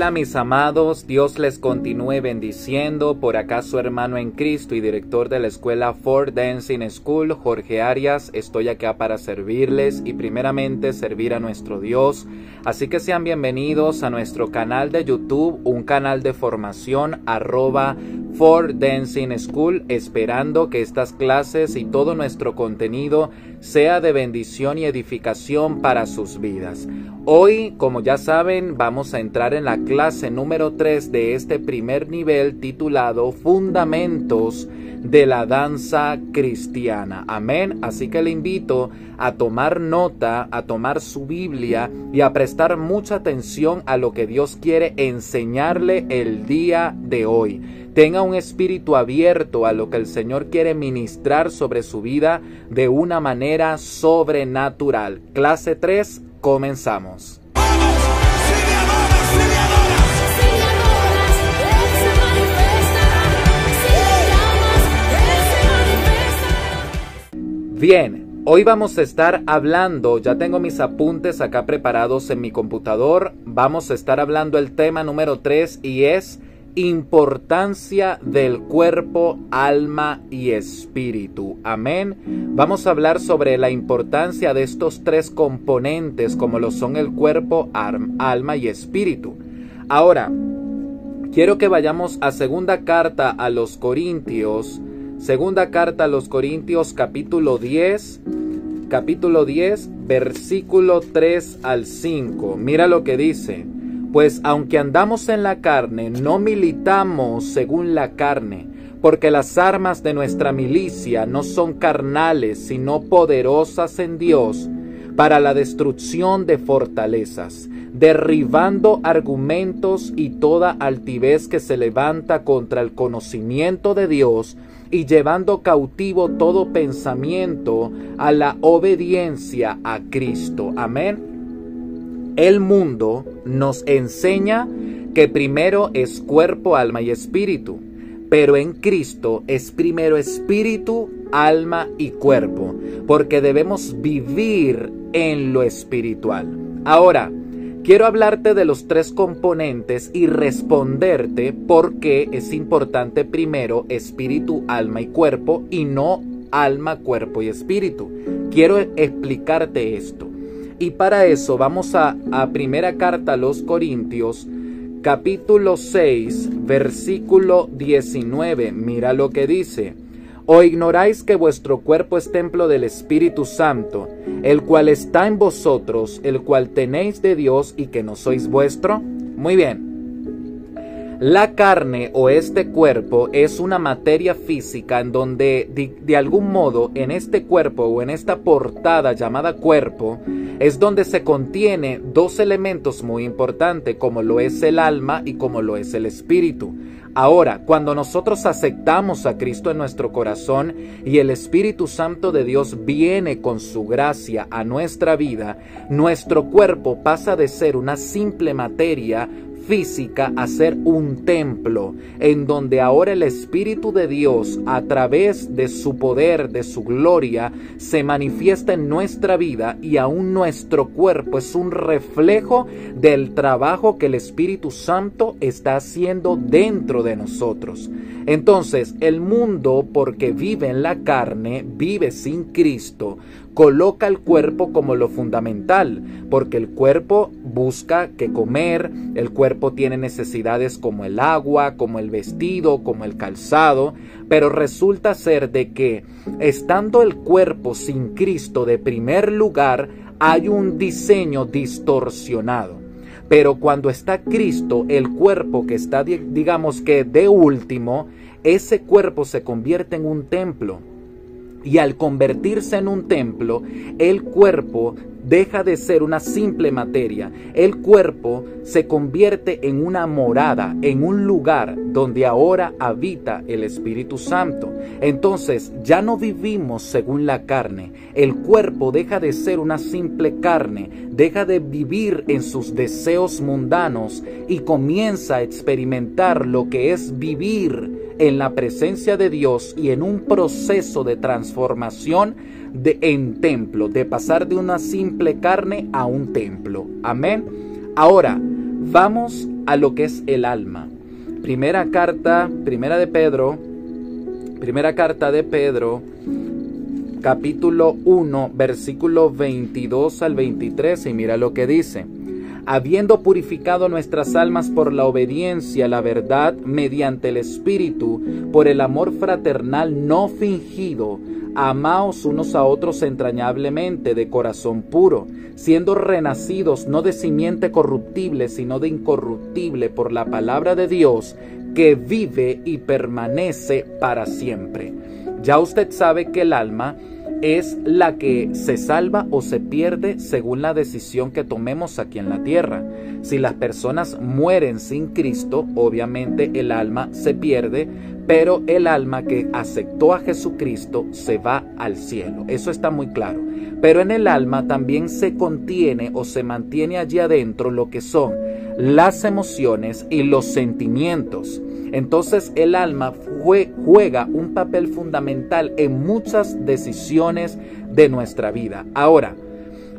Hola mis amados, Dios les continúe bendiciendo. Por acá su hermano en Cristo y director de la escuela For Dancing School, Jorge Arias. Estoy acá para servirles y primeramente servir a nuestro Dios. Así que sean bienvenidos a nuestro canal de YouTube, un canal de formación @For Dancing School, esperando que estas clases y todo nuestro contenido sea de bendición y edificación para sus vidas. Hoy, como ya saben, vamos a entrar en la clase número 3 de este primer nivel titulado Fundamentos de la Danza Cristiana. Amén. Así que le invito a tomar nota, a tomar su Biblia y a prestar mucha atención a lo que Dios quiere enseñarle el día de hoy. Tenga un espíritu abierto a lo que el Señor quiere ministrar sobre su vida de una manera sobrenatural. Clase 3, comenzamos. Bien, hoy vamos a estar hablando, ya tengo mis apuntes acá preparados en mi computador, vamos a estar hablando el tema número 3 y es importancia del cuerpo, alma y espíritu. Amén. Vamos a hablar sobre la importancia de estos tres componentes como lo son el cuerpo, alma y espíritu. Ahora, quiero que vayamos a segunda carta a los Corintios, capítulo 10, versículo 3 al 5. Mira lo que dice. Pues aunque andamos en la carne, no militamos según la carne, porque las armas de nuestra milicia no son carnales, sino poderosas en Dios para la destrucción de fortalezas, derribando argumentos y toda altivez que se levanta contra el conocimiento de Dios y llevando cautivo todo pensamiento a la obediencia a Cristo. Amén. El mundo nos enseña que primero es cuerpo, alma y espíritu, pero en Cristo es primero espíritu, alma y cuerpo, porque debemos vivir en lo espiritual. Ahora, quiero hablarte de los tres componentes y responderte por qué es importante primero espíritu, alma y cuerpo y no alma, cuerpo y espíritu. Quiero explicarte esto. Y para eso vamos a primera carta a los Corintios, capítulo 6, versículo 19. Mira lo que dice. ¿O ignoráis que vuestro cuerpo es templo del Espíritu Santo, el cual está en vosotros, el cual tenéis de Dios y que no sois vuestro? Muy bien. La carne o este cuerpo es una materia física en donde de algún modo en este cuerpo o en esta portada llamada cuerpo es donde se contiene dos elementos muy importantes como lo es el alma y como lo es el espíritu. Ahora, cuando nosotros aceptamos a Cristo en nuestro corazón y el Espíritu Santo de Dios viene con su gracia a nuestra vida, nuestro cuerpo pasa de ser una simple materia física a ser un templo en donde ahora el Espíritu de Dios a través de su poder, de su gloria se manifiesta en nuestra vida y aún nuestro cuerpo es un reflejo del trabajo que el Espíritu Santo está haciendo dentro de nosotros. Entonces el mundo, porque vive en la carne, vive sin Cristo, coloca el cuerpo como lo fundamental, porque el cuerpo busca qué comer, el cuerpo tiene necesidades como el agua, como el vestido, como el calzado, pero resulta ser de que estando el cuerpo sin Cristo de primer lugar, hay un diseño distorsionado. Pero cuando está Cristo, el cuerpo que está, digamos que de último, ese cuerpo se convierte en un templo. Y al convertirse en un templo, el cuerpo deja de ser una simple materia. El cuerpo se convierte en una morada, en un lugar donde ahora habita el Espíritu Santo. Entonces ya no vivimos según la carne. El cuerpo deja de ser una simple carne, deja de vivir en sus deseos mundanos y comienza a experimentar lo que es vivir en la presencia de Dios y en un proceso de transformación en templo, de pasar de una simple carne a un templo. Amén. Ahora, Vamos a lo que es el alma. Primera carta de Pedro, capítulo 1, versículo 22 al 23, y mira lo que dice. Habiendo purificado nuestras almas por la obediencia a la verdad mediante el Espíritu, por el amor fraternal no fingido, amaos unos a otros entrañablemente de corazón puro, siendo renacidos no de simiente corruptible, sino de incorruptible por la palabra de Dios, que vive y permanece para siempre. Ya usted sabe que el alma es la que se salva o se pierde según la decisión que tomemos aquí en la tierra. Si las personas mueren sin Cristo, obviamente el alma se pierde, pero el alma que aceptó a Jesucristo se va al cielo. Eso está muy claro. Pero en el alma también se contiene o se mantiene allí adentro lo que son las emociones y los sentimientos. Entonces el alma juega un papel fundamental en muchas decisiones de nuestra vida. Ahora,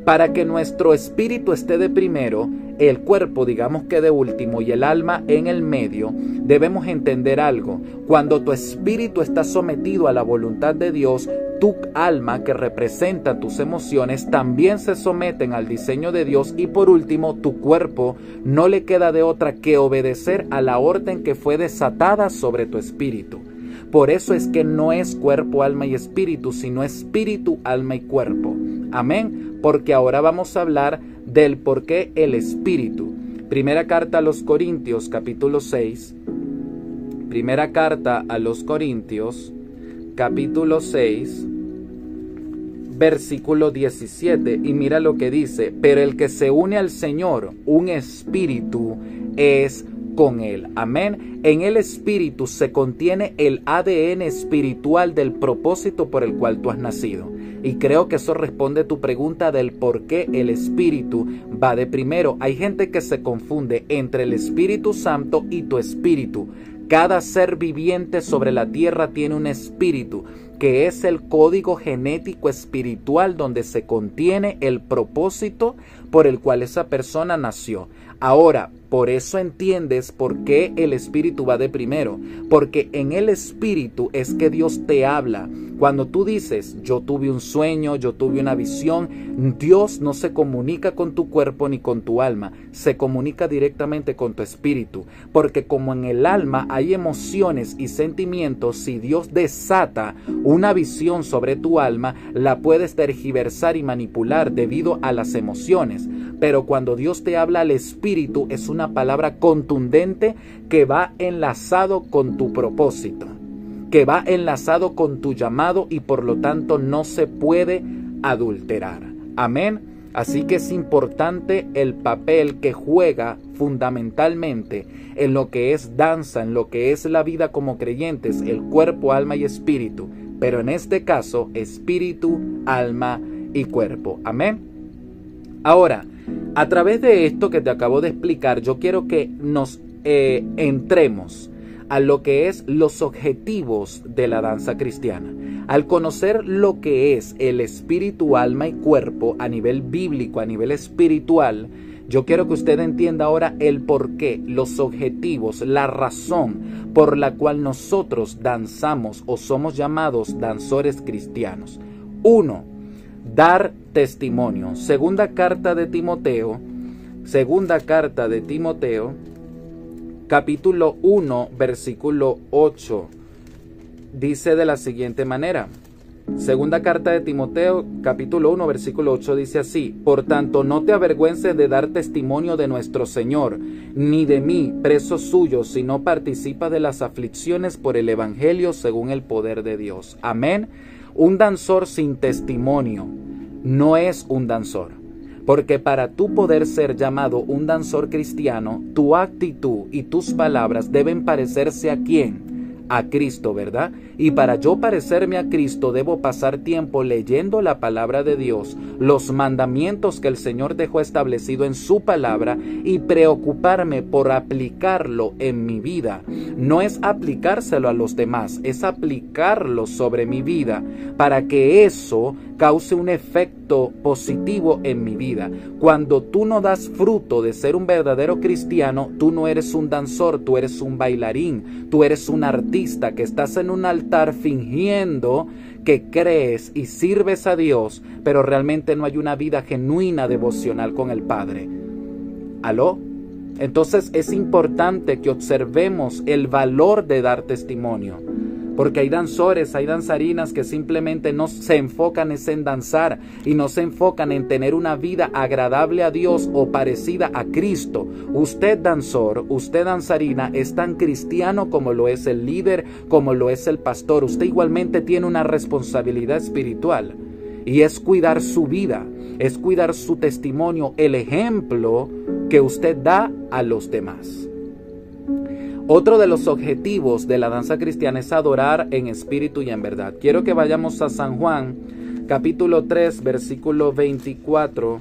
para que nuestro espíritu esté de primero, el cuerpo digamos que de último y el alma en el medio, debemos entender algo. Cuando tu espíritu está sometido a la voluntad de Dios, tu alma, que representa tus emociones, también se someten al diseño de Dios, y por último tu cuerpo no le queda de otra que obedecer a la orden que fue desatada sobre tu espíritu. Por eso es que no es cuerpo, alma y espíritu, sino espíritu, alma y cuerpo. Amén, porque ahora vamos a hablar del por qué el espíritu. Primera carta a los Corintios, capítulo 6. Primera carta a los Corintios, capítulo 6, versículo 17, y mira lo que dice: pero el que se une al Señor, un espíritu es con él. Amén. En el espíritu se contiene el ADN espiritual del propósito por el cual tú has nacido. Y creo que eso responde a tu pregunta del por qué el espíritu va de primero. Hay gente que se confunde entre el Espíritu Santo y tu espíritu. Cada ser viviente sobre la tierra tiene un espíritu, que es el código genético espiritual donde se contiene el propósito por el cual esa persona nació. Ahora, por eso entiendes por qué el espíritu va de primero, porque en el espíritu es que Dios te habla. Cuando tú dices, yo tuve un sueño, yo tuve una visión, Dios no se comunica con tu cuerpo ni con tu alma, se comunica directamente con tu espíritu, porque como en el alma hay emociones y sentimientos, si Dios desata una visión sobre tu alma, la puedes tergiversar y manipular debido a las emociones. Pero cuando Dios te habla al espíritu, es una palabra contundente que va enlazado con tu propósito, que va enlazado con tu llamado, y por lo tanto no se puede adulterar. Amén. Así que es importante el papel que juega fundamentalmente en lo que es danza, en lo que es la vida como creyentes, el cuerpo, alma y espíritu. Pero en este caso, espíritu, alma y cuerpo. Amén. Ahora, a través de esto que te acabo de explicar, yo quiero que nos entremos a lo que es los objetivos de la danza cristiana. Al conocer lo que es el espíritu, alma y cuerpo a nivel bíblico, a nivel espiritual, yo quiero que usted entienda ahora el porqué, los objetivos, la razón por la cual nosotros danzamos o somos llamados danzores cristianos. 1. Dar testimonio. Segunda carta de Timoteo, capítulo 1, versículo 8, dice de la siguiente manera. Segunda carta de Timoteo, capítulo 1, versículo 8, dice así: por tanto, no te avergüences de dar testimonio de nuestro Señor, ni de mí, preso suyo, sino participa de las aflicciones por el evangelio según el poder de Dios. Amén. Un danzor sin testimonio no es un danzor, porque para tú poder ser llamado un danzor cristiano, tu actitud y tus palabras deben parecerse ¿a quién? a Cristo, ¿verdad? Y para yo parecerme a Cristo debo pasar tiempo leyendo la palabra de Dios, los mandamientos que el Señor dejó establecido en su palabra y preocuparme por aplicarlo en mi vida. No es aplicárselo a los demás, es aplicarlo sobre mi vida para que eso cause un efecto positivo en mi vida. Cuando tú no das fruto de ser un verdadero cristiano, tú no eres un danzor, tú eres un bailarín, tú eres un artista que estás en un altar fingiendo que crees y sirves a Dios, pero realmente no hay una vida genuina devocional con el Padre. ¿Aló? Entonces es importante que observemos el valor de dar testimonio. Porque hay danzores, hay danzarinas que simplemente no se enfocan en danzar y no se enfocan en tener una vida agradable a Dios o parecida a Cristo. Usted danzor, usted danzarina es tan cristiano como lo es el líder, como lo es el pastor. Usted igualmente tiene una responsabilidad espiritual y es cuidar su vida, es cuidar su testimonio, el ejemplo que usted da a los demás. Otro de los objetivos de la danza cristiana es adorar en espíritu y en verdad. Quiero que vayamos a San Juan, capítulo 3, versículo 24,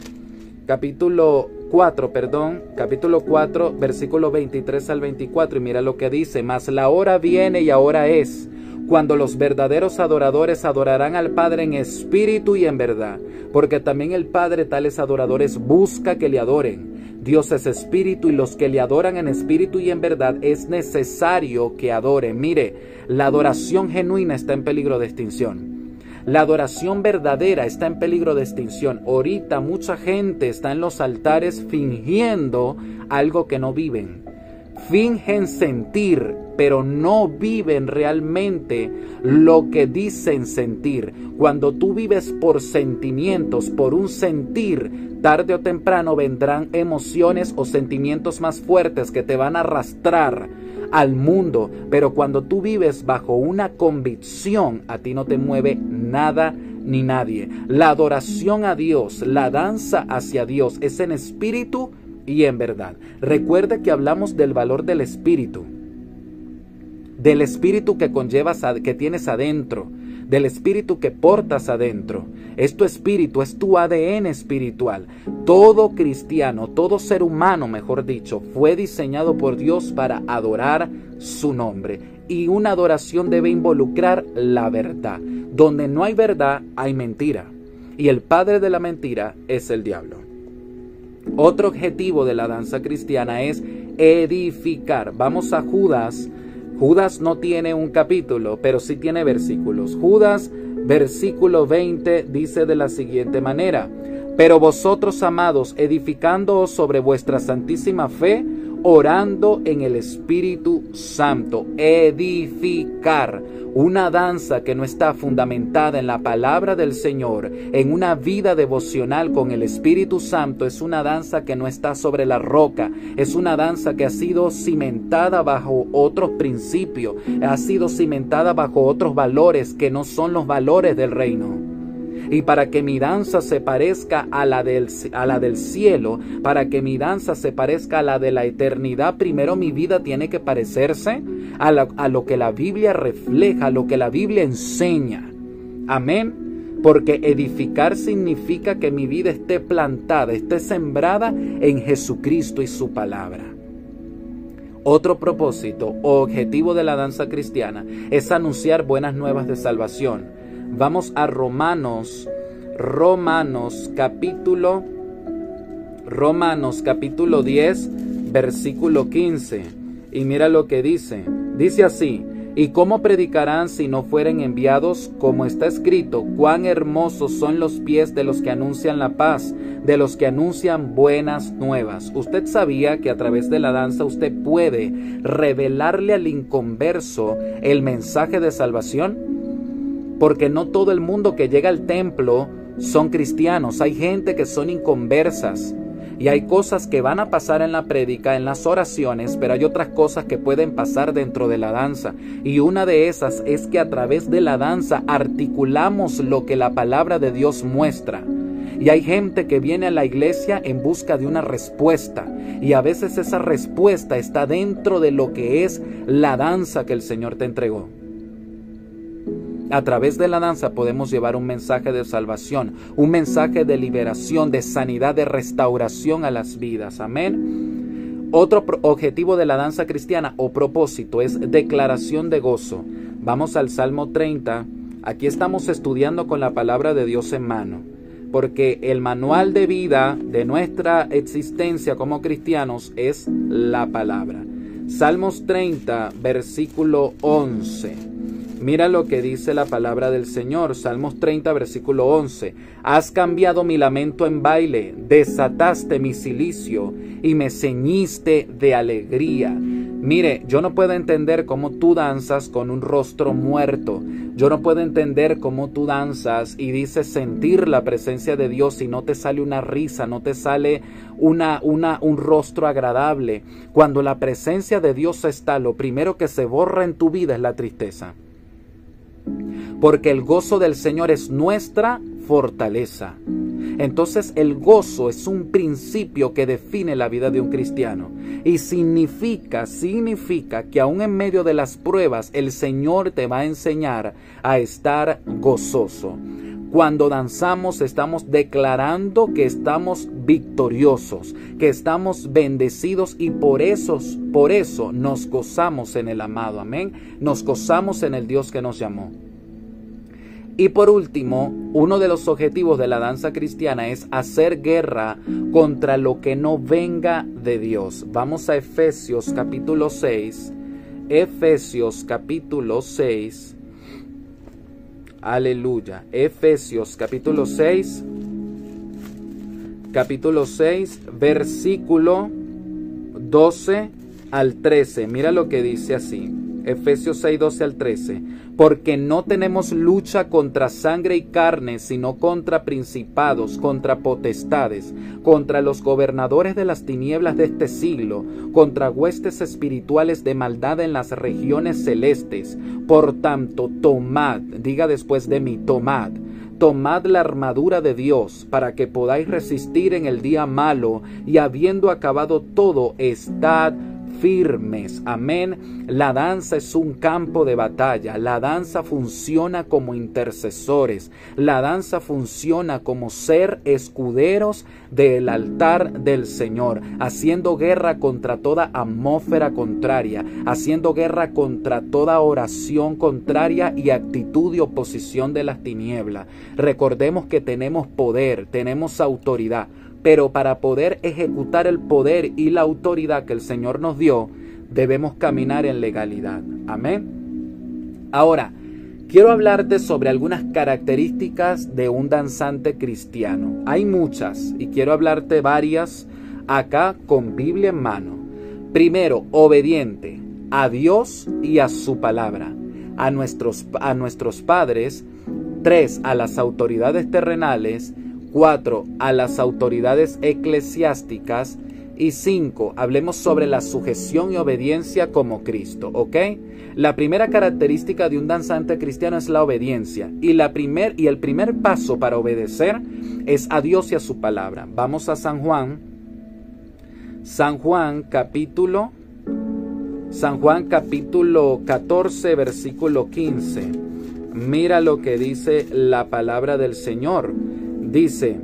capítulo 4, versículo 23 al 24, y mira lo que dice: mas la hora viene y ahora es, cuando los verdaderos adoradores adorarán al Padre en espíritu y en verdad, porque también el Padre tales adoradores busca que le adoren. Dios es espíritu y los que le adoran en espíritu y en verdad es necesario que adoren. Mire, la adoración genuina está en peligro de extinción. La adoración verdadera está en peligro de extinción. Ahorita mucha gente está en los altares fingiendo algo que no viven. Fingen sentir, pero no viven realmente lo que dicen sentir. Cuando tú vives por sentimientos, por un sentir, tarde o temprano vendrán emociones o sentimientos más fuertes que te van a arrastrar al mundo. Pero cuando tú vives bajo una convicción, a ti no te mueve nada ni nadie. La adoración a Dios, la danza hacia Dios es en espíritu y en verdad. Recuerde que hablamos del valor del espíritu que conllevas, que tienes adentro, del espíritu que portas adentro. Es tu espíritu, es tu ADN espiritual. Todo cristiano, todo ser humano, mejor dicho, fue diseñado por Dios para adorar su nombre. Y una adoración debe involucrar la verdad. Donde no hay verdad, hay mentira. Y el padre de la mentira es el diablo. Otro objetivo de la danza cristiana es edificar. Vamos a Judas. Judas no tiene un capítulo, pero sí tiene versículos. Judas, versículo 20, dice de la siguiente manera: pero vosotros, amados, edificándoos sobre vuestra santísima fe, orando en el Espíritu Santo. Edificar. Una danza que no está fundamentada en la palabra del Señor, en una vida devocional con el Espíritu Santo, es una danza que no está sobre la roca, es una danza que ha sido cimentada bajo otros principios, ha sido cimentada bajo otros valores que no son los valores del reino. Y para que mi danza se parezca a la del cielo, para que mi danza se parezca a la de la eternidad, primero mi vida tiene que parecerse a lo que la Biblia refleja, a lo que la Biblia enseña. Amén. Porque edificar significa que mi vida esté plantada, esté sembrada en Jesucristo y su palabra. Otro propósito o objetivo de la danza cristiana es anunciar buenas nuevas de salvación. Vamos a Romanos capítulo 10, versículo 15. Y mira lo que dice. Dice así: ¿y cómo predicarán si no fueren enviados? Como está escrito: cuán hermosos son los pies de los que anuncian la paz, de los que anuncian buenas nuevas. ¿Usted sabía que a través de la danza usted puede revelarle al inconverso el mensaje de salvación? Porque no todo el mundo que llega al templo son cristianos. Hay gente que son inconversas. Y hay cosas que van a pasar en la prédica, en las oraciones, pero hay otras cosas que pueden pasar dentro de la danza. Y una de esas es que a través de la danza articulamos lo que la palabra de Dios muestra. Y hay gente que viene a la iglesia en busca de una respuesta. Y a veces esa respuesta está dentro de lo que es la danza que el Señor te entregó. A través de la danza podemos llevar un mensaje de salvación, un mensaje de liberación, de sanidad, de restauración a las vidas. Amén. Otro objetivo de la danza cristiana o propósito es declaración de gozo. Vamos al Salmo 30. Aquí estamos estudiando con la palabra de Dios en mano, porque el manual de vida de nuestra existencia como cristianos es la palabra. Salmos 30, versículo 11. Mira lo que dice la palabra del Señor. Salmos 30, versículo 11. Has cambiado mi lamento en baile, desataste mi cilicio y me ceñiste de alegría. Mire, yo no puedo entender cómo tú danzas con un rostro muerto. Yo no puedo entender cómo tú danzas y dices sentir la presencia de Dios y no te sale una risa, no te sale un rostro agradable. Cuando la presencia de Dios está, lo primero que se borra en tu vida es la tristeza. Porque el gozo del Señor es nuestra fortaleza. Entonces el gozo es un principio que define la vida de un cristiano. Y significa que aún en medio de las pruebas el Señor te va a enseñar a estar gozoso. Cuando danzamos estamos declarando que estamos victoriosos, que estamos bendecidos y por eso nos gozamos en el amado. Amén. Nos gozamos en el Dios que nos llamó. Y por último, uno de los objetivos de la danza cristiana es hacer guerra contra lo que no venga de Dios. Vamos a Efesios capítulo 6. Efesios capítulo 6. Aleluya. Efesios capítulo 6. Capítulo 6, versículo 12 al 13. Mira lo que dice así. Efesios 6, 12 al 13. Porque no tenemos lucha contra sangre y carne, sino contra principados, contra potestades, contra los gobernadores de las tinieblas de este siglo, contra huestes espirituales de maldad en las regiones celestes. Por tanto, tomad, diga después de mí, tomad la armadura de Dios para que podáis resistir en el día malo y habiendo acabado todo, estad firmes. Amén. La danza es un campo de batalla. La danza funciona como intercesores. La danza funciona como ser escuderos del altar del Señor, haciendo guerra contra toda atmósfera contraria, haciendo guerra contra toda oración contraria y actitud y oposición de las tinieblas. Recordemos que tenemos poder, tenemos autoridad. Pero para poder ejecutar el poder y la autoridad que el Señor nos dio, debemos caminar en legalidad. Amén. Ahora, quiero hablarte sobre algunas características de un danzante cristiano. Hay muchas y quiero hablarte varias acá con Biblia en mano. Primero, obediente a Dios y a su palabra, a nuestros padres. 3, a las autoridades terrenales. 4, a las autoridades eclesiásticas. Y 5, hablemos sobre la sujeción y obediencia como Cristo, ¿ok? La primera característica de un danzante cristiano es la obediencia. Y el primer paso para obedecer es a Dios y a su palabra. Vamos a San Juan capítulo 14, versículo 15. Mira lo que dice la palabra del Señor. Dice: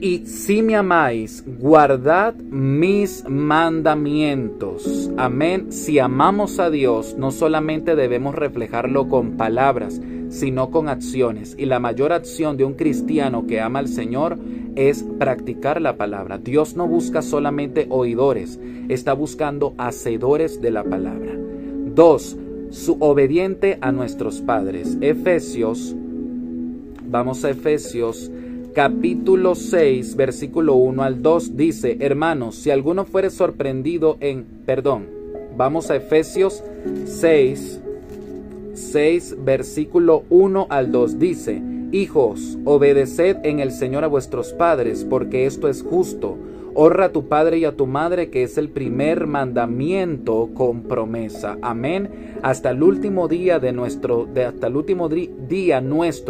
y si me amáis, guardad mis mandamientos. Amén. Si amamos a Dios, no solamente debemos reflejarlo con palabras, sino con acciones. Y la mayor acción de un cristiano que ama al Señor es practicar la palabra. Dios no busca solamente oidores, está buscando hacedores de la palabra. 2, su obediente a nuestros padres. Vamos a Efesios capítulo 6, versículo 1 al 2, dice: hermanos, si alguno fuere sorprendido vamos a Efesios 6, versículo 1 al 2, dice: hijos, obedeced en el Señor a vuestros padres, porque esto es justo. Honra a tu padre y a tu madre, que es el primer mandamiento con promesa. Amén. Hasta el último día nuestro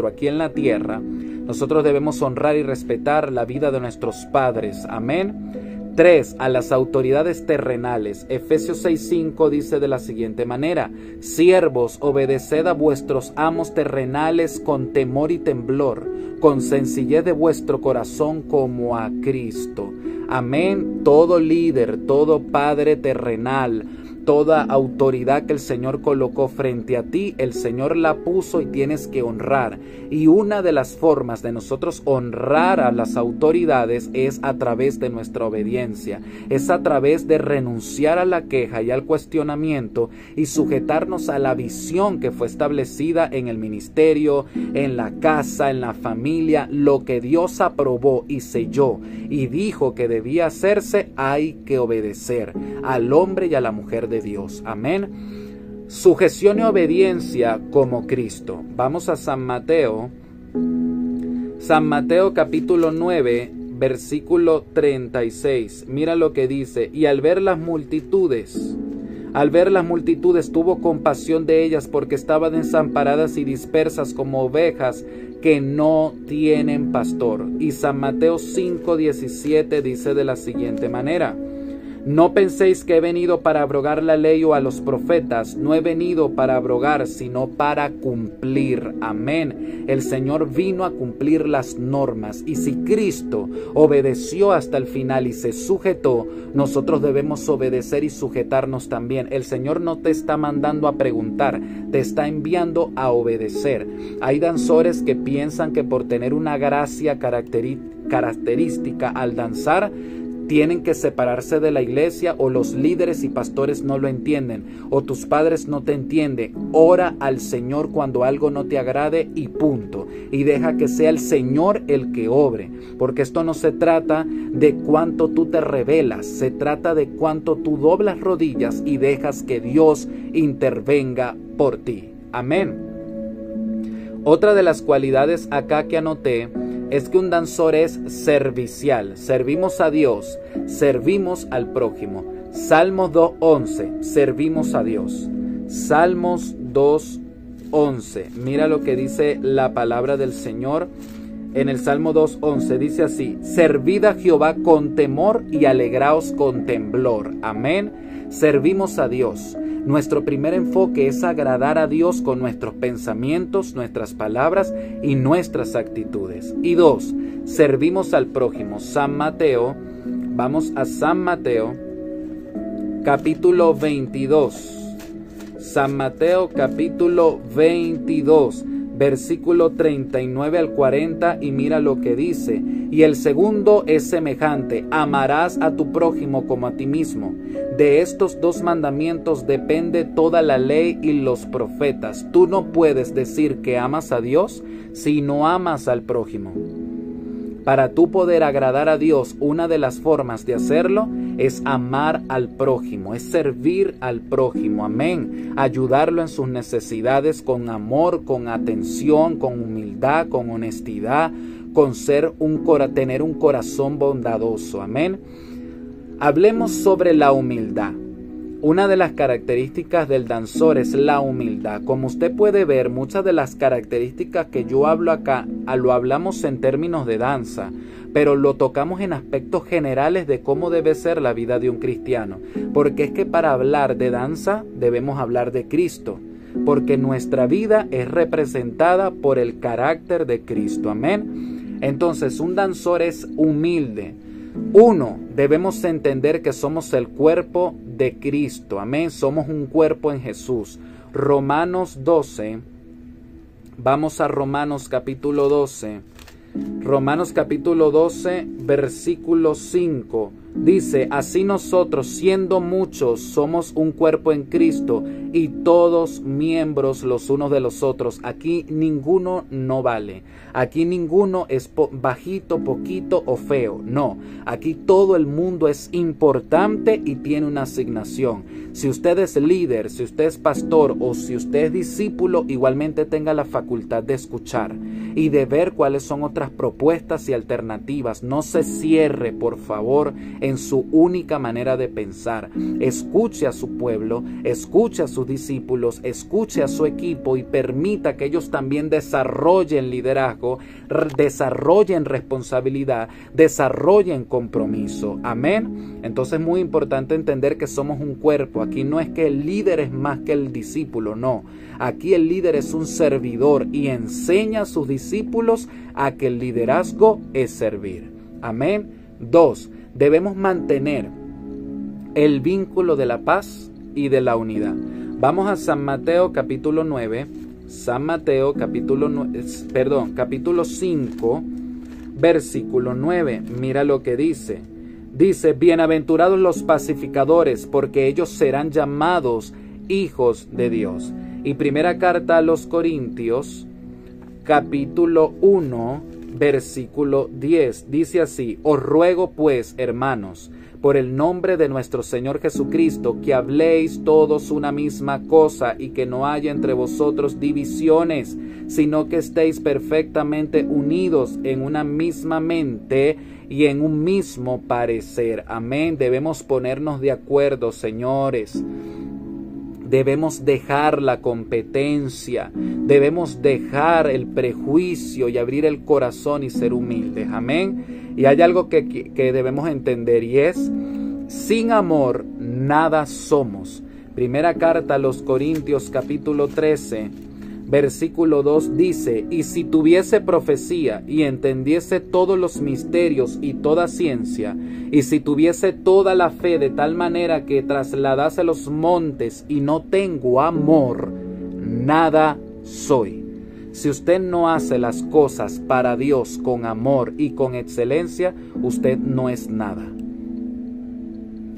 aquí en la tierra, Nosotros debemos honrar y respetar la vida de nuestros padres. Amén. 3. A las autoridades terrenales. Efesios 6:5 dice de la siguiente manera: siervos, obedeced a vuestros amos terrenales con temor y temblor, con sencillez de vuestro corazón como a Cristo. Amén. Todo líder, todo padre terrenal, toda autoridad que el Señor colocó frente a ti, el Señor la puso y tienes que honrar. Y una de las formas de nosotros honrar a las autoridades es a través de nuestra obediencia. Es a través de renunciar a la queja y al cuestionamiento y sujetarnos a la visión que fue establecida en el ministerio, en la casa, en la familia. Lo que Dios aprobó y selló y dijo que debía hacerse, hay que obedecer al hombre y a la mujer de Dios. Amén. Sujeción y obediencia como Cristo. Vamos a San Mateo. San Mateo capítulo 9, versículo 36. Mira lo que dice: y al ver las multitudes tuvo compasión de ellas, porque estaban desamparadas y dispersas como ovejas que no tienen pastor. Y San Mateo 5:17 dice de la siguiente manera: no penséis que he venido para abrogar la ley o a los profetas. No he venido para abrogar, sino para cumplir. Amén. El Señor vino a cumplir las normas. Y si Cristo obedeció hasta el final y se sujetó, nosotros debemos obedecer y sujetarnos también. El Señor no te está mandando a preguntar, te está enviando a obedecer. Hay danzores que piensan que por tener una gracia característica al danzar, tienen que separarse de la iglesia, o los líderes y pastores no lo entienden, o tus padres no te entienden. Ora al Señor cuando algo no te agrade y punto. Y deja que sea el Señor el que obre. Porque esto no se trata de cuánto tú te rebelas, se trata de cuánto tú doblas rodillas y dejas que Dios intervenga por ti. Amén. Otra de las cualidades acá que anoté es que un danzor es servicial. Servimos a Dios, servimos al prójimo. Salmos 2:11, servimos a Dios. Salmos 2:11, mira lo que dice la palabra del Señor. En el Salmo 2:11 dice así: servid a Jehová con temor y alegraos con temblor. Amén. Servimos a Dios. Nuestro primer enfoque es agradar a Dios con nuestros pensamientos, nuestras palabras y nuestras actitudes. Y 2, servimos al prójimo. San Mateo, vamos a San Mateo, capítulo 22. San Mateo, capítulo 22. Versículo 39 al 40, y mira lo que dice: y el segundo es semejante: amarás a tu prójimo como a ti mismo. De estos dos mandamientos depende toda la ley y los profetas. Tú no puedes decir que amas a Dios si no amas al prójimo. Para tú poder agradar a Dios, una de las formas de hacerlo es amar al prójimo, es servir al prójimo. Amén. Ayudarlo en sus necesidades con amor, con atención, con humildad, con honestidad, con tener un corazón bondadoso. Amén. Hablemos sobre la humildad. Una de las características del danzor es la humildad. Como usted puede ver, muchas de las características que yo hablo acá, lo hablamos en términos de danza, pero lo tocamos en aspectos generales de cómo debe ser la vida de un cristiano. Porque es que para hablar de danza debemos hablar de Cristo, porque nuestra vida es representada por el carácter de Cristo. Amén. Entonces, un danzor es humilde. 1, debemos entender que somos el cuerpo de Cristo. Amén. Somos un cuerpo en Jesús. Romanos 12. Vamos a Romanos capítulo 12. Romanos capítulo 12, versículo 5. Dice: así nosotros, siendo muchos, somos un cuerpo en Cristo y todos miembros los unos de los otros. Aquí ninguno no vale. Aquí ninguno es bajito, poquito o feo. No, aquí todo el mundo es importante y tiene una asignación. Si usted es líder, si usted es pastor o si usted es discípulo, igualmente tenga la facultad de escuchar y de ver cuáles son otras propuestas y alternativas. No se cierre, por favor, en su única manera de pensar. Escuche a su pueblo, escuche a sus discípulos, escuche a su equipo y permita que ellos también desarrollen liderazgo, desarrollen responsabilidad, desarrollen compromiso. Amén. Entonces es muy importante entender que somos un cuerpo. Aquí no es que el líder es más que el discípulo, no. Aquí el líder es un servidor y enseña a sus discípulos a que el liderazgo es servir. Amén. 2. Debemos mantener el vínculo de la paz y de la unidad. Vamos a San Mateo capítulo 9. San Mateo capítulo 5, versículo 9. Mira lo que dice. Dice, bienaventurados los pacificadores, porque ellos serán llamados hijos de Dios. Y primera carta a los Corintios, capítulo 1, versículo 10, dice así, os ruego pues, hermanos, por el nombre de nuestro Señor Jesucristo, que habléis todos una misma cosa y que no haya entre vosotros divisiones, sino que estéis perfectamente unidos en una misma mente y en un mismo parecer. Amén. Debemos ponernos de acuerdo, señores. Debemos dejar la competencia, debemos dejar el prejuicio y abrir el corazón y ser humildes. Amén. Y hay algo que debemos entender y es, sin amor nada somos. Primera carta a los Corintios capítulo 13, versículo 2 dice, y si tuviese profecía y entendiese todos los misterios y toda ciencia, y si tuviese toda la fe de tal manera que trasladase los montes y no tengo amor, nada soy. Si usted no hace las cosas para Dios con amor y con excelencia, usted no es nada.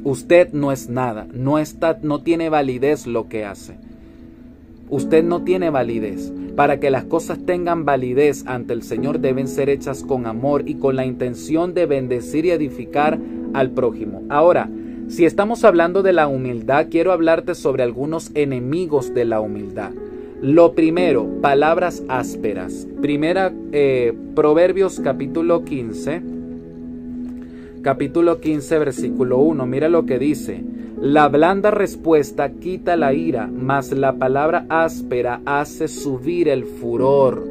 Usted no es nada, no tiene validez lo que hace. Usted no tiene validez. Para que las cosas tengan validez ante el Señor deben ser hechas con amor y con la intención de bendecir y edificar al prójimo. Ahora, si estamos hablando de la humildad, quiero hablarte sobre algunos enemigos de la humildad. Lo primero, palabras ásperas. Proverbios capítulo 15, versículo 1. Mira lo que dice. La blanda respuesta quita la ira, mas la palabra áspera hace subir el furor.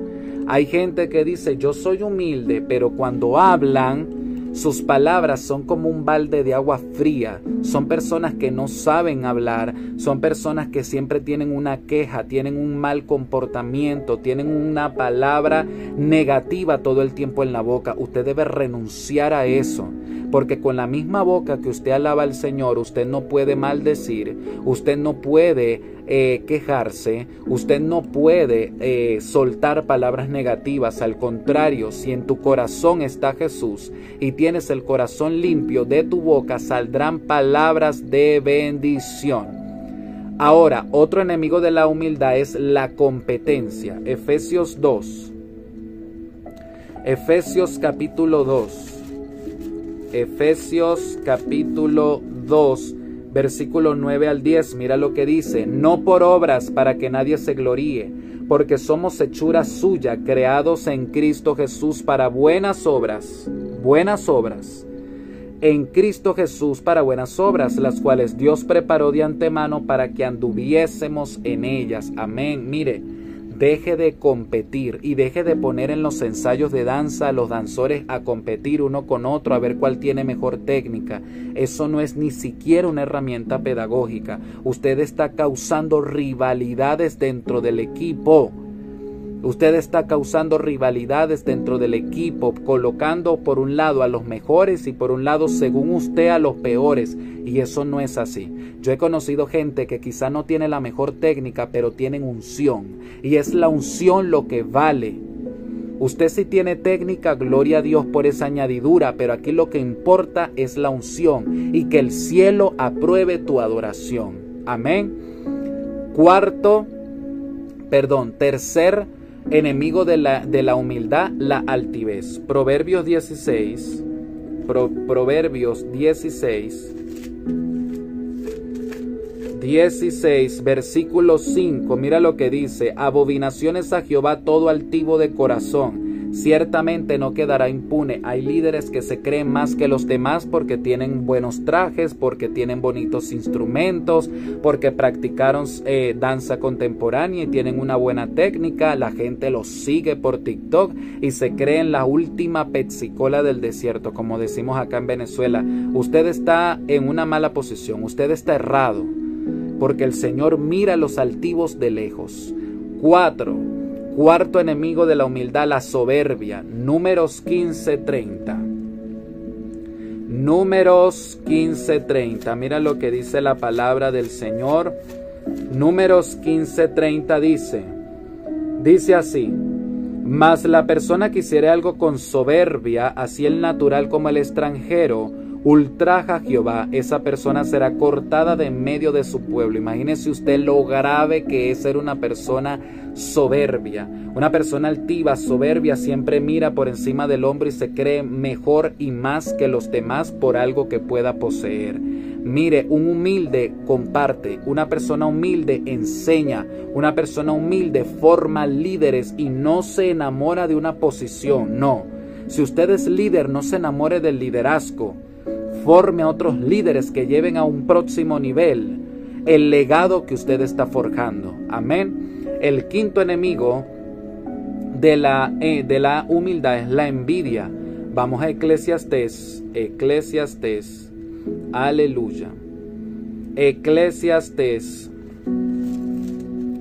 Hay gente que dice, yo soy humilde, pero cuando hablan, sus palabras son como un balde de agua fría. Son personas que no saben hablar, son personas que siempre tienen una queja, tienen un mal comportamiento, tienen una palabra negativa todo el tiempo en la boca. Usted debe renunciar a eso. Porque con la misma boca que usted alaba al Señor, usted no puede maldecir, usted no puede quejarse, usted no puede soltar palabras negativas. Al contrario, si en tu corazón está Jesús y tienes el corazón limpio, de tu boca saldrán palabras de bendición. Ahora, otro enemigo de la humildad es la competencia. Efesios capítulo 2. Efesios capítulo 2, versículo 9 al 10, mira lo que dice, no por obras para que nadie se gloríe, porque somos hechura suya, creados en Cristo Jesús para buenas obras, en Cristo Jesús para buenas obras, las cuales Dios preparó de antemano para que anduviésemos en ellas. Amén. Mire, deje de competir y deje de poner en los ensayos de danza a los danzores a competir uno con otro a ver cuál tiene mejor técnica. Eso no es ni siquiera una herramienta pedagógica. Usted está causando rivalidades dentro del equipo. Usted está causando rivalidades dentro del equipo, colocando por un lado a los mejores y por un lado, según usted, a los peores. Y eso no es así. Yo he conocido gente que quizá no tiene la mejor técnica, pero tienen unción. Y es la unción lo que vale. Usted sí tiene técnica, gloria a Dios por esa añadidura, pero aquí lo que importa es la unción y que el cielo apruebe tu adoración. Amén. Tercer enemigo de la humildad, la altivez. Proverbios 16, versículo 5, mira lo que dice, abominaciones a Jehová todo altivo de corazón, ciertamente no quedará impune. Hay líderes que se creen más que los demás porque tienen buenos trajes, porque tienen bonitos instrumentos, porque practicaron danza contemporánea y tienen una buena técnica. La gente los sigue por TikTok y se creen la última pepsicola del desierto, como decimos acá en Venezuela. Usted está en una mala posición, usted está errado, porque el Señor mira a los altivos de lejos. Cuarto enemigo de la humildad, la soberbia. Números 15:30. Números 15:30. Mira lo que dice la palabra del Señor. Números 15:30 dice así: mas la persona que hiciere algo con soberbia, así el natural como el extranjero, ultraja a Jehová, esa persona será cortada de en medio de su pueblo. Imagínese usted lo grave que es ser una persona soberbia. Una persona altiva, soberbia, siempre mira por encima del hombro y se cree mejor y más que los demás por algo que pueda poseer. Mire, un humilde comparte, una persona humilde enseña, una persona humilde forma líderes y no se enamora de una posición, no. Si usted es líder, no se enamore del liderazgo. Forme a otros líderes que lleven a un próximo nivel el legado que usted está forjando. Amén. El quinto enemigo de la humildad es la envidia. Vamos a Eclesiastés. Aleluya. Eclesiastés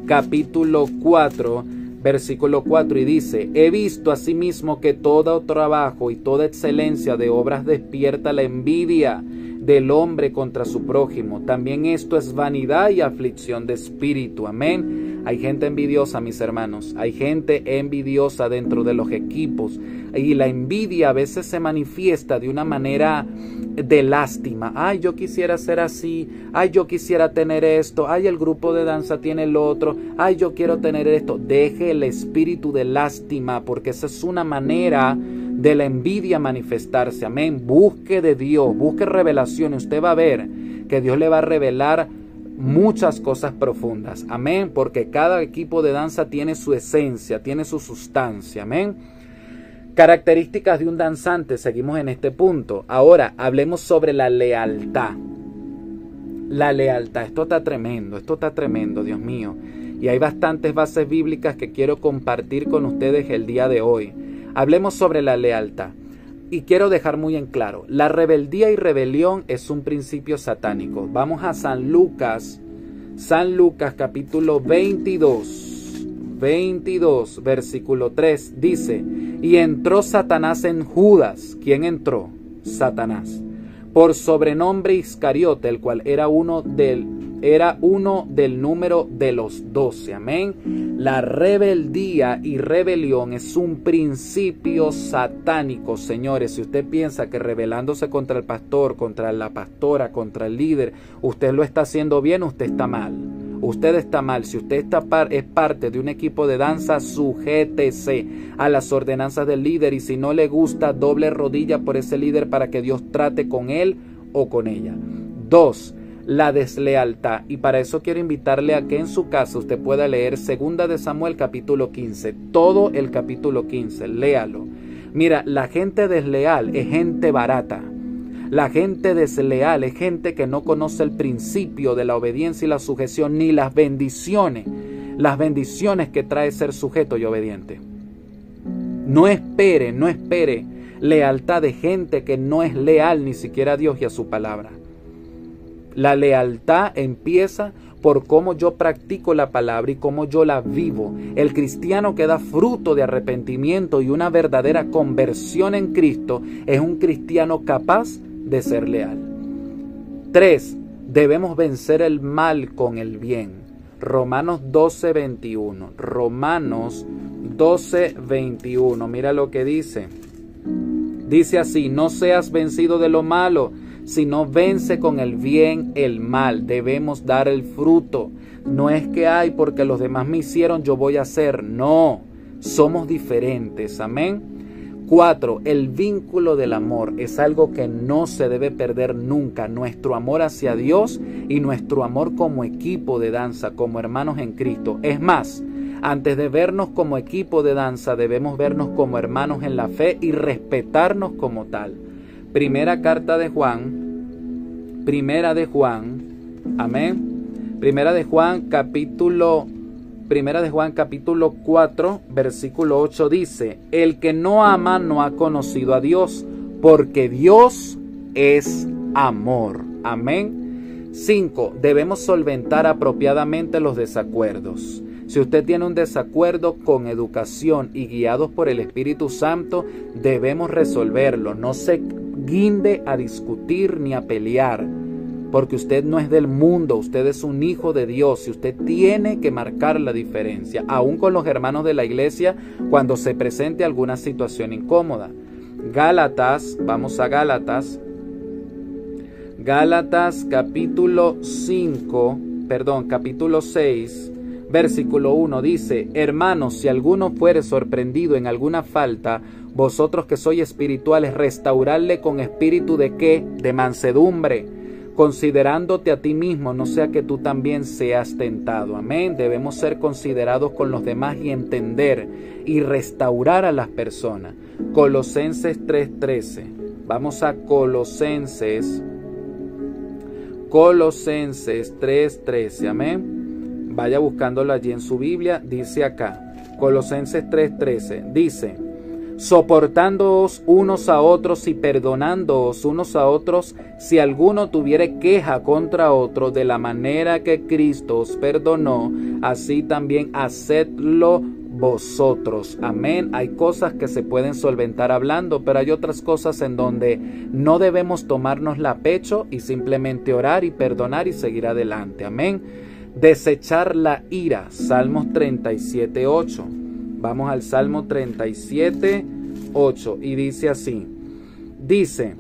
capítulo 4, versículo 4, y dice: he visto asimismo que todo trabajo y toda excelencia de obras despierta la envidia del hombre contra su prójimo. También esto es vanidad y aflicción de espíritu. Amén. Hay gente envidiosa, mis hermanos. Hay gente envidiosa dentro de los equipos. Y la envidia a veces se manifiesta de una manera de lástima. Ay, yo quisiera ser así. Ay, yo quisiera tener esto. Ay, el grupo de danza tiene lo otro. Ay, yo quiero tener esto. Deje el espíritu de lástima, porque esa es una manera de la envidia manifestarse. Amén. Busque de Dios, busque revelación. Usted va a ver que Dios le va a revelar muchas cosas profundas. Amén. Porque cada equipo de danza tiene su esencia, tiene su sustancia. Amén. Características de un danzante. Seguimos en este punto. Ahora hablemos sobre la lealtad. La lealtad. Esto está tremendo, Dios mío. Y hay bastantes bases bíblicas que quiero compartir con ustedes el día de hoy. Hablemos sobre la lealtad. Y quiero dejar muy en claro, la rebeldía y rebelión es un principio satánico. Vamos a San Lucas capítulo 22, versículo 3, dice: y entró Satanás en Judas. ¿Quién entró? Satanás. Por sobrenombre Iscariote, el cual era uno del número de los 12. Amén. La rebeldía y rebelión es un principio satánico, señores. Si usted piensa que rebelándose contra el pastor, contra la pastora, contra el líder, usted lo está haciendo bien, usted está mal. Usted está mal. Si usted es parte de un equipo de danza, sujétese a las ordenanzas del líder, y si no le gusta, doble rodilla por ese líder para que Dios trate con él o con ella. 2. La deslealtad. Y para eso quiero invitarle a que en su casa usted pueda leer 2 de Samuel capítulo 15. Todo el capítulo 15. Léalo. Mira, la gente desleal es gente barata. La gente desleal es gente que no conoce el principio de la obediencia y la sujeción, ni las bendiciones que trae ser sujeto y obediente. No espere lealtad de gente que no es leal ni siquiera a Dios y a su palabra. La lealtad empieza por cómo yo practico la palabra y cómo yo la vivo. El cristiano que da fruto de arrepentimiento y una verdadera conversión en Cristo es un cristiano capaz de ser leal. 3. Debemos vencer el mal con el bien. Romanos 12:21. Romanos 12:21. Mira lo que dice. Dice así: no seas vencido de lo malo, sino vence con el bien el mal. Debemos dar el fruto. No es que porque los demás me hicieron, yo voy a hacer. No, somos diferentes. Amén. 4. El vínculo del amor es algo que no se debe perder nunca. Nuestro amor hacia Dios y nuestro amor como equipo de danza, como hermanos en Cristo. Es más, Antes de vernos como equipo de danza, debemos vernos como hermanos en la fe y respetarnos como tal. Primera de Juan, amén. Primera de Juan capítulo 4, versículo 8 dice: el que no ama no ha conocido a Dios, porque Dios es amor. Amén. 5. Debemos solventar apropiadamente los desacuerdos. Si usted tiene un desacuerdo, con educación y guiados por el Espíritu Santo, debemos resolverlo. No se guinde a discutir ni a pelear, porque usted no es del mundo, usted es un hijo de Dios y usted tiene que marcar la diferencia, aún con los hermanos de la iglesia, cuando se presente alguna situación incómoda. Gálatas, vamos a Gálatas capítulo 6, versículo 1 dice: hermanos, si alguno fuere sorprendido en alguna falta, vosotros que sois espirituales, restauradle con espíritu de ¿qué? De mansedumbre, considerándote a ti mismo, no sea que tú también seas tentado. Amén. Debemos ser considerados con los demás y entender y restaurar a las personas. Colosenses 3:13. Vamos a Colosenses 3:13. Amén. Vaya buscándolo allí en su Biblia. Dice acá, Colosenses 3:13. Dice: soportándoos unos a otros y perdonándoos unos a otros, si alguno tuviere queja contra otro, de la manera que Cristo os perdonó, así también hacedlo vosotros. Amén. Hay cosas que se pueden solventar hablando, pero hay otras cosas en donde no debemos tomárnosla a pecho y simplemente orar y perdonar y seguir adelante. Amén. Desechar la ira. Salmos 37:8. Vamos al Salmo 37:8 y dice así. Dice: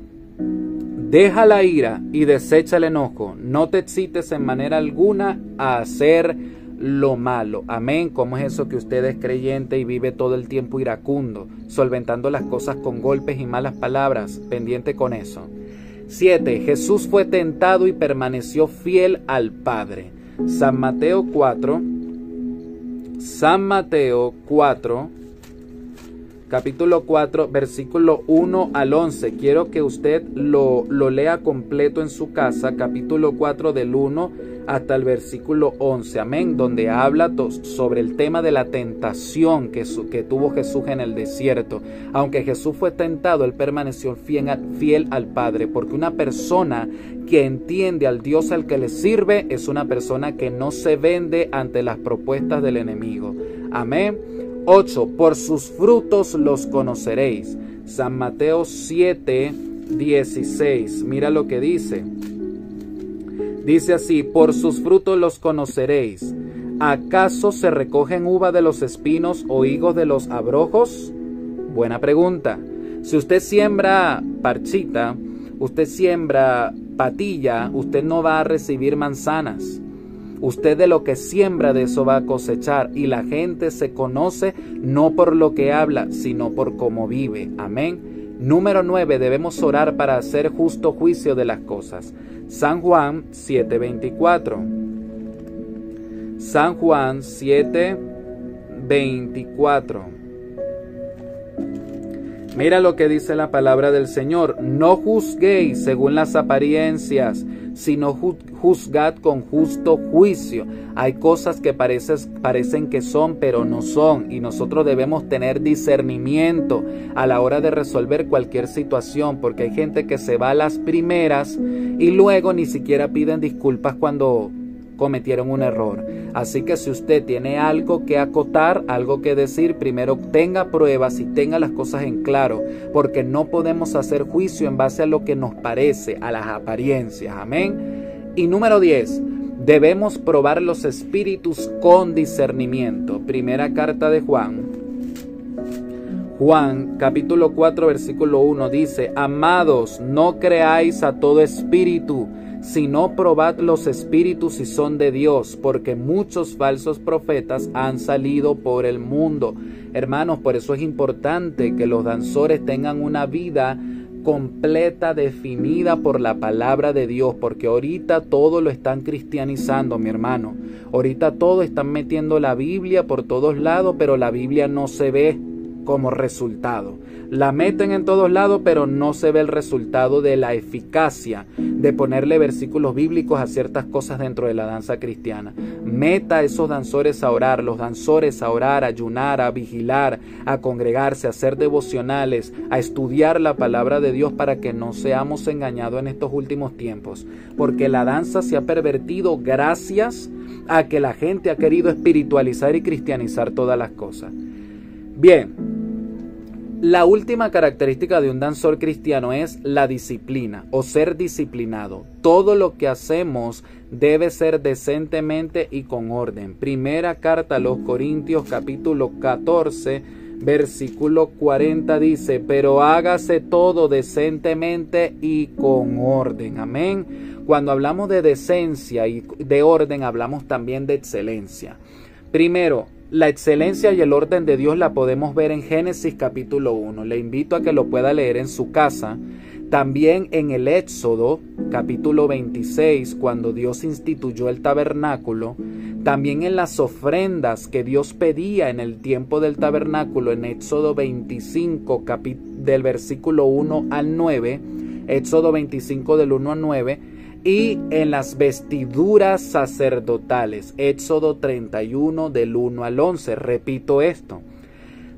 deja la ira y desecha el enojo, no te excites en manera alguna a hacer lo malo. Amén. ¿Cómo es eso que usted es creyente y vive todo el tiempo iracundo, solventando las cosas con golpes y malas palabras? Pendiente con eso. 7. Jesús fue tentado y permaneció fiel al Padre. San Mateo 4, capítulo 4, versículo 1 al 11. Quiero que usted lo lea completo en su casa, capítulo 4 del 1 hasta el versículo 11, amén, donde habla sobre el tema de la tentación que tuvo Jesús en el desierto. Aunque Jesús fue tentado, él permaneció fiel al Padre, porque una persona que entiende al Dios al que le sirve es una persona que no se vende ante las propuestas del enemigo. Amén. 8. Por sus frutos los conoceréis. San Mateo 7:16. Mira lo que dice. Dice así: por sus frutos los conoceréis. ¿Acaso se recogen uva de los espinos o higos de los abrojos? Buena pregunta. Si usted siembra parchita, usted siembra patilla, usted no va a recibir manzanas. Usted de lo que siembra, de eso va a cosechar. Y la gente se conoce no por lo que habla, sino por cómo vive. Amén. Número 9. Debemos orar para hacer justo juicio de las cosas. San Juan 7:24. San Juan 7:24. Mira lo que dice la palabra del Señor: no juzguéis según las apariencias, sino juzgad con justo juicio. Hay cosas que parecen que son, pero no son, y nosotros debemos tener discernimiento a la hora de resolver cualquier situación, porque hay gente que se va a las primeras y luego ni siquiera piden disculpas cuando cometieron un error. Así que si usted tiene algo que acotar, algo que decir, primero tenga pruebas y tenga las cosas en claro, porque no podemos hacer juicio en base a lo que nos parece, a las apariencias. Amén. Y número 10, debemos probar los espíritus con discernimiento. Primera carta de Juan, capítulo 4, versículo 1 dice: amados, no creáis a todo espíritu, sino probad los espíritus si son de Dios, porque muchos falsos profetas han salido por el mundo. Hermanos, por eso es importante que los danzores tengan una vida completa, definida por la palabra de Dios, porque ahorita todo lo están cristianizando, mi hermano. Ahorita todo están metiendo la Biblia por todos lados, pero la Biblia no se ve como resultado. La meten en todos lados, pero no se ve el resultado de la eficacia de ponerle versículos bíblicos a ciertas cosas dentro de la danza cristiana. Meta a esos danzores a orar, los danzores a orar, a ayunar, a vigilar, a congregarse, a hacer devocionales, a estudiar la palabra de Dios para que no seamos engañados en estos últimos tiempos. Porque la danza se ha pervertido gracias a que la gente ha querido espiritualizar y cristianizar todas las cosas. Bien. La última característica de un danzor cristiano es la disciplina o ser disciplinado. Todo lo que hacemos debe ser decentemente y con orden. Primera carta a los Corintios capítulo 14 versículo 40 dice: pero hágase todo decentemente y con orden. Amén. Cuando hablamos de decencia y de orden, hablamos también de excelencia. Primero, la excelencia y el orden de Dios la podemos ver en Génesis capítulo 1. Le invito a que lo pueda leer en su casa. También en el Éxodo capítulo 26, cuando Dios instituyó el tabernáculo. También en las ofrendas que Dios pedía en el tiempo del tabernáculo, en Éxodo 25, del versículo 1 al 9. Éxodo 25 del 1 al 9. Y en las vestiduras sacerdotales, Éxodo 31 del 1 al 11. Repito esto: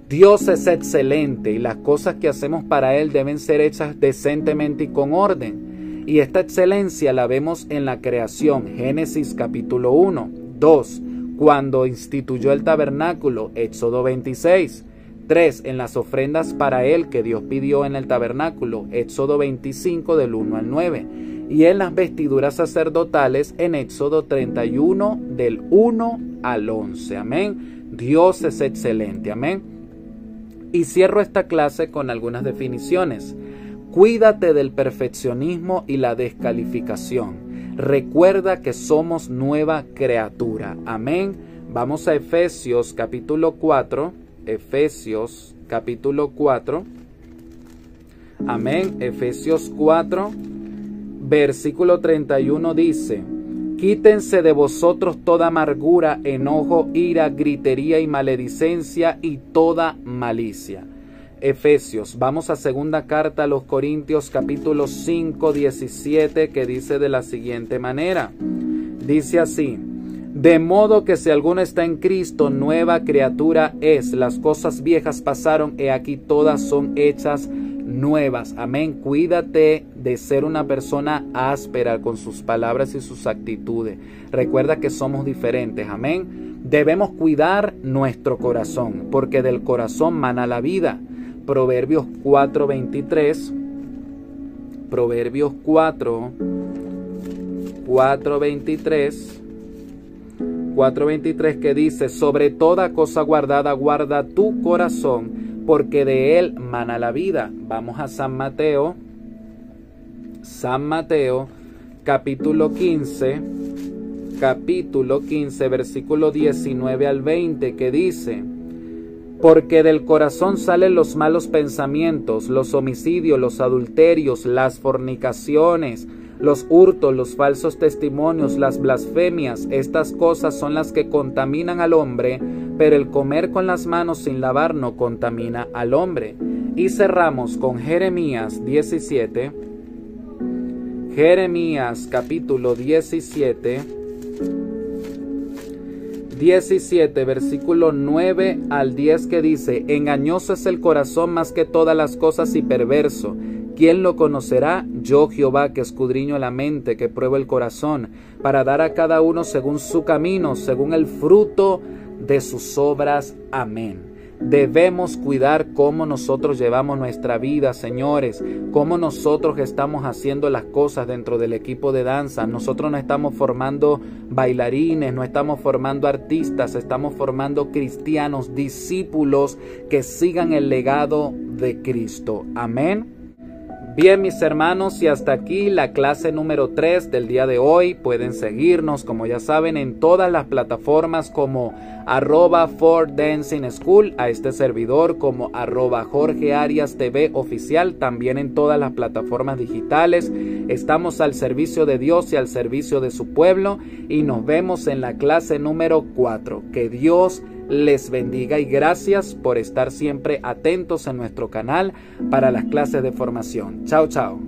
Dios es excelente y las cosas que hacemos para Él deben ser hechas decentemente y con orden. Y esta excelencia la vemos en la creación, Génesis capítulo 1. 2. Cuando instituyó el tabernáculo, Éxodo 26. 3. En las ofrendas para Él que Dios pidió en el tabernáculo, Éxodo 25 del 1 al 9. Y en las vestiduras sacerdotales en Éxodo 31 del 1 al 11. Amén. Dios es excelente. Amén. Y cierro esta clase con algunas definiciones. Cuídate del perfeccionismo y la descalificación. Recuerda que somos nueva criatura. Amén. Vamos a Efesios capítulo 4. Efesios capítulo 4. Amén. Efesios 4. Versículo 31 dice: quítense de vosotros toda amargura, enojo, ira, gritería y maledicencia y toda malicia. Efesios, vamos a segunda carta a los Corintios capítulo 5, 17, que dice de la siguiente manera. Dice así: de modo que si alguno está en Cristo, nueva criatura es. Las cosas viejas pasaron, he aquí todas son hechas nuevas. Amén. Cuídate de ser una persona áspera con sus palabras y sus actitudes. Recuerda que somos diferentes. Amén. Debemos cuidar nuestro corazón, porque del corazón mana la vida. Proverbios 4:23. Proverbios 4:23 que dice: sobre toda cosa guardada guarda tu corazón, porque de él mana la vida. Vamos a San Mateo capítulo 15, versículo 19 al 20, que dice: porque del corazón salen los malos pensamientos, los homicidios, los adulterios, las fornicaciones, los hurtos, los falsos testimonios, las blasfemias. Estas cosas son las que contaminan al hombre, pero el comer con las manos sin lavar no contamina al hombre. Y cerramos con Jeremías 17. Jeremías capítulo 17, versículo 9 al 10, que dice: engañoso es el corazón más que todas las cosas y perverso. ¿Quién lo conocerá? Yo, Jehová, que escudriño la mente, que pruebo el corazón, para dar a cada uno según su camino, según el fruto de sus obras. Amén. Debemos cuidar cómo nosotros llevamos nuestra vida, señores, cómo nosotros estamos haciendo las cosas dentro del equipo de danza. Nosotros no estamos formando bailarines, no estamos formando artistas, estamos formando cristianos, discípulos que sigan el legado de Cristo. Amén. Bien, mis hermanos, y hasta aquí la clase número 3 del día de hoy. Pueden seguirnos, como ya saben, en todas las plataformas como @4dancing school, a este servidor como @Jorge Arias TV oficial, también en todas las plataformas digitales. Estamos al servicio de Dios y al servicio de su pueblo, y nos vemos en la clase número 4. Que Dios les bendiga y gracias por estar siempre atentos en nuestro canal para las clases de formación. Chao, chao.